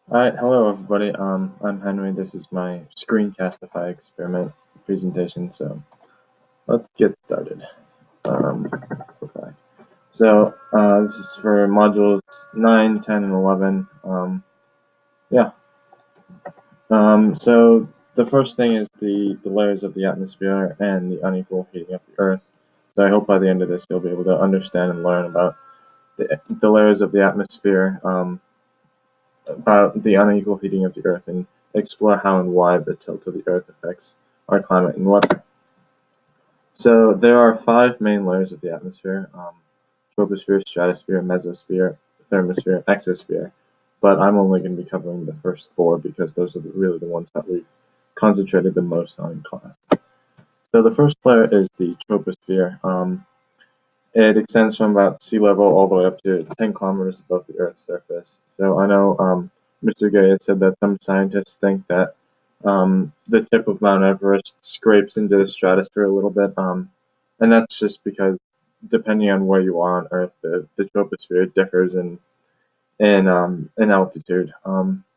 Alright, hello everybody. I'm Henry. This is my Screencastify experiment presentation. So let's get started. Go back. This is for modules 9, 10, and 11. Yeah. So the first thing is the layers of the atmosphere and the unequal heating of the Earth. So I hope by the end of this you'll be able to understand and learn about the layers of the atmosphere, about the unequal heating of the Earth, and explore how and why the tilt of the Earth affects our climate and weather. So there are five main layers of the atmosphere: troposphere, stratosphere, mesosphere, thermosphere, and exosphere. But I'm only going to be covering the first four because those are really the ones that we've concentrated the most on in class. So the first layer is the troposphere. It extends from about sea level all the way up to 10 kilometers above the Earth's surface. So I know Mr. Gay has said that some scientists think that the tip of Mount Everest scrapes into the stratosphere a little bit, and that's just because depending on where you are on Earth, the troposphere differs in altitude.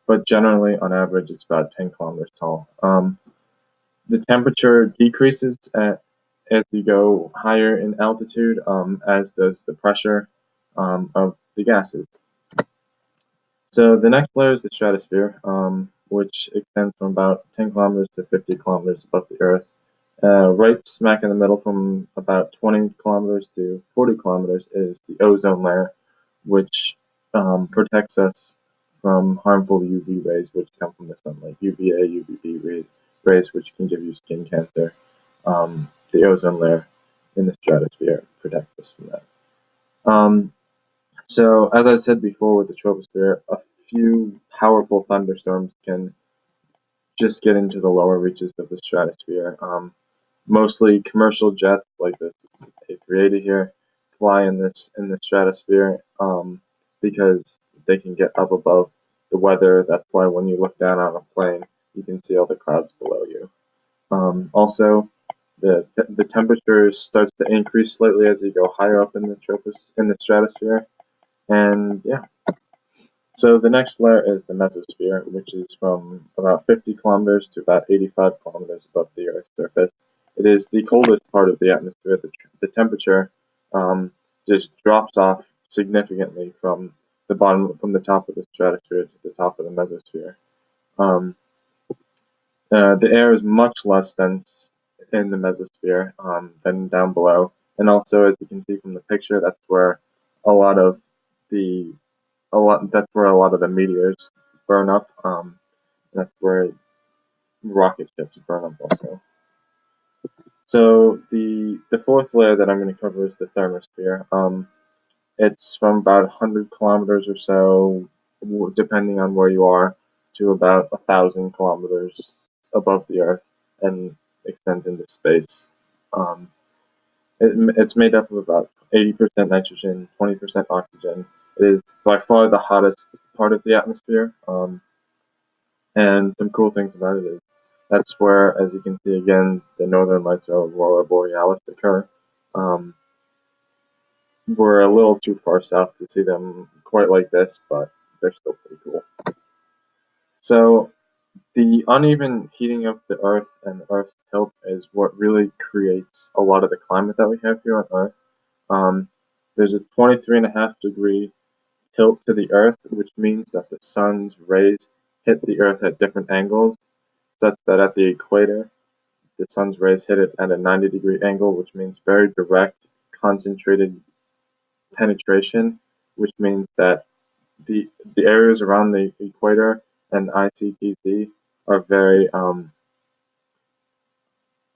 But generally, on average, it's about 10 kilometers tall. The temperature decreases as you go higher in altitude, as does the pressure of the gases. So the next layer is the stratosphere, which extends from about 10 kilometers to 50 kilometers above the Earth. Right smack in the middle, from about 20 kilometers to 40 kilometers, is the ozone layer, which protects us from harmful UV rays which come from the sun, like UVA, UVB rays, which can give you skin cancer. The ozone layer in the stratosphere protects us from that. So, as I said before, with the troposphere, a few powerful thunderstorms can just get into the lower reaches of the stratosphere. Mostly commercial jets like this A380 here fly in the stratosphere, because they can get up above the weather. That's why when you look down on a plane, you can see all the clouds below you. Also, the temperature starts to increase slightly as you go higher up in the stratosphere, and yeah. So the next layer is the mesosphere, which is from about 50 kilometers to about 85 kilometers above the Earth's surface. It is the coldest part of the atmosphere. The temperature just drops off significantly from the top of the stratosphere to the top of the mesosphere. Um, the air is much less dense in the mesosphere than down below, and also, as you can see from the picture, that's where a lot of the that's where a lot of the meteors burn up. That's where rocket ships burn up also. So the fourth layer that I'm going to cover is the thermosphere. It's from about 100 kilometers or so, depending on where you are, to about 1,000 kilometers above the Earth and extends into space. Um, it's made up of about 80% nitrogen, 20% oxygen. It is by far the hottest part of the atmosphere. And some cool things about it is that's where, as you can see again, the northern lights or aurora borealis occur. Um, we're a little too far south to see them quite like this, but they're still pretty cool. So the uneven heating of the Earth and the Earth's tilt is what really creates a lot of the climate that we have here on Earth. There's a 23.5-degree tilt to the Earth, which means that the sun's rays hit the Earth at different angles, such that at the equator, the sun's rays hit it at a 90-degree angle, which means very direct, concentrated penetration, which means that the areas around the equator and ITCZ are very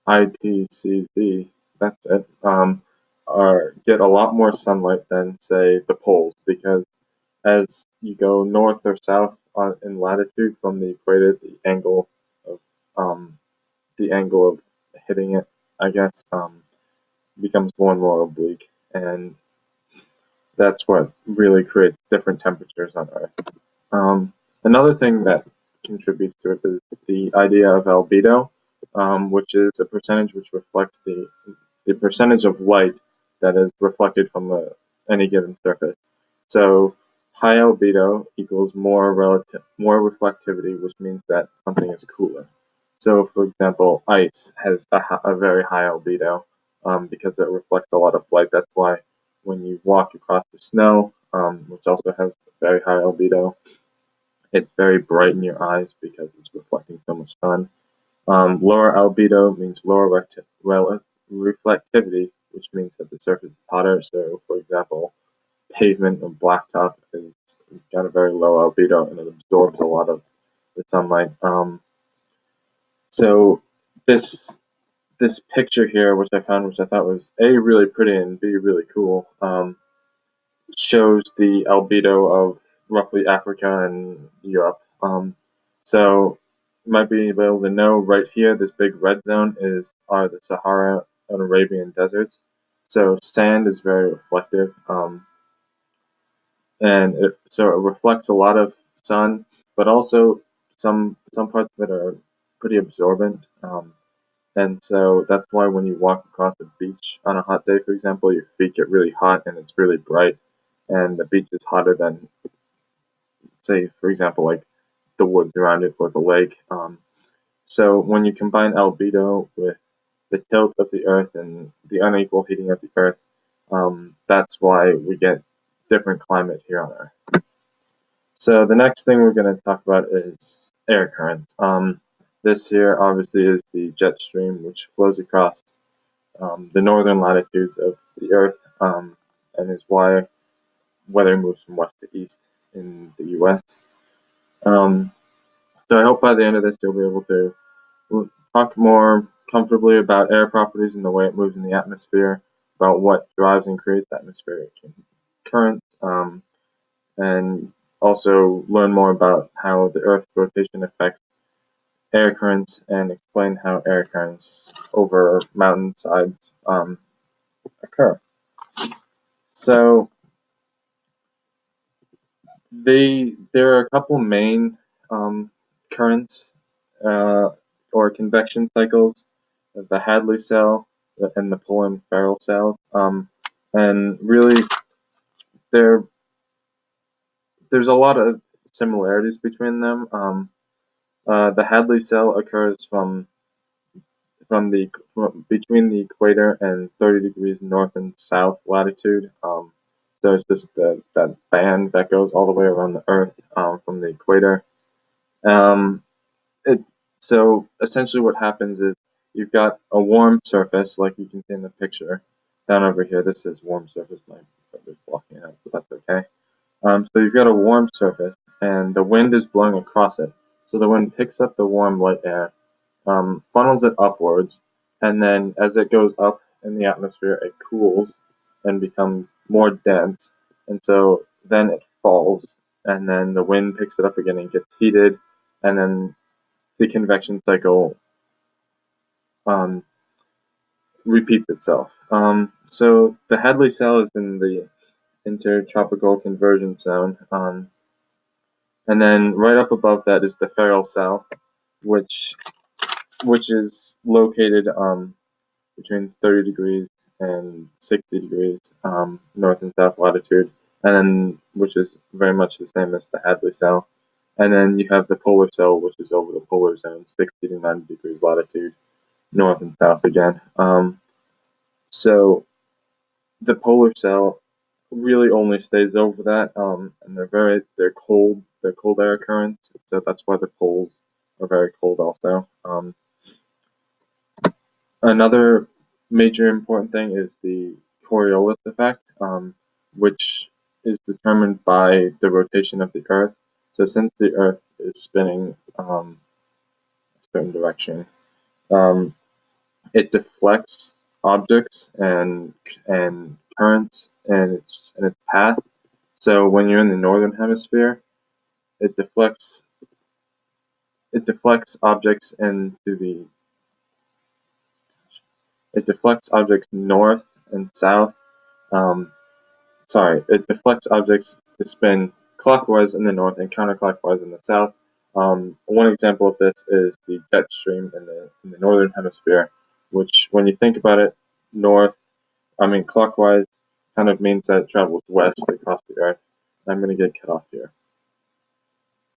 ITCZ. That's it. Are get a lot more sunlight than say the poles, because as you go north or south in latitude from the equator, of um, the angle of hitting it, I guess, becomes more and more oblique, and that's what really creates different temperatures on Earth. Another thing that contributes to it is the idea of albedo, which is a percentage which reflects the percentage of light that is reflected from any given surface. So high albedo equals more reflectivity, which means that something is cooler. So, for example, ice has a very high albedo because it reflects a lot of light. That's why when you walk across the snow, which also has very high albedo, it's very bright in your eyes because it's reflecting so much sun. Lower albedo means lower reflectivity, which means that the surface is hotter. So, for example, pavement or blacktop is got a very low albedo and it absorbs a lot of the sunlight. So this this picture here, which I found, which I thought was A, really pretty and B, really cool, shows the albedo of roughly Africa and Europe. So you might be able to know right here, this big red zone are the Sahara and Arabian deserts. So sand is very reflective, and so it reflects a lot of sun, but also some parts of it are pretty absorbent. And so that's why when you walk across a beach on a hot day, for example, your feet get really hot and it's really bright, and the beach is hotter than, say, for example, like the woods around it or the lake. So when you combine albedo with the tilt of the Earth and the unequal heating of the Earth, that's why we get different climate here on Earth. So the next thing we're going to talk about is air currents. This here obviously is the jet stream, which flows across the northern latitudes of the Earth, and is why weather moves from west to east in the U.S. So I hope by the end of this you'll be able to talk more comfortably about air properties and the way it moves in the atmosphere, about what drives and creates atmospheric currents, and also learn more about how the Earth's rotation affects air currents and explain how air currents over mountainsides occur. So there are a couple main currents or convection cycles: the Hadley cell and the Pullen-Farrell cells, and really there there's a lot of similarities between them. The Hadley cell occurs between the equator and 30 degrees north and south latitude. So it's just that band that goes all the way around the Earth from the equator. Um, it, so essentially what happens is you've got a warm surface, like you can see in the picture down over here. This is warm surface. My foot is blocking it out, but that's okay. So you've got a warm surface, and the wind is blowing across it. So the wind picks up the warm light air, funnels it upwards, and then as it goes up in the atmosphere, it cools and becomes more dense, and so then it falls, and then the wind picks it up again and gets heated, and then the convection cycle um, repeats itself. So the Hadley cell is in the intertropical convergence zone, and then right up above that is the Farrell cell, which is located between 30 degrees and 60 degrees north and south latitude, and then which is very much the same as the Hadley cell. And then you have the polar cell, which is over the polar zone, 60 to 90 degrees latitude, north and south again. So the polar cell really only stays over that, and they're cold air currents, so that's why the poles are very cold also. Another major important thing is the Coriolis effect, which is determined by the rotation of the Earth. So since the Earth is spinning a certain direction, um, it deflects objects and currents in its path. So when you're in the northern hemisphere, it deflects objects into the it deflects objects north and south. Um, it deflects objects to spin clockwise in the north and counterclockwise in the south. One example of this is the jet stream in the northern hemisphere, which, when you think about it, clockwise kind of means that it travels west across the Earth, I'm going to get cut off here.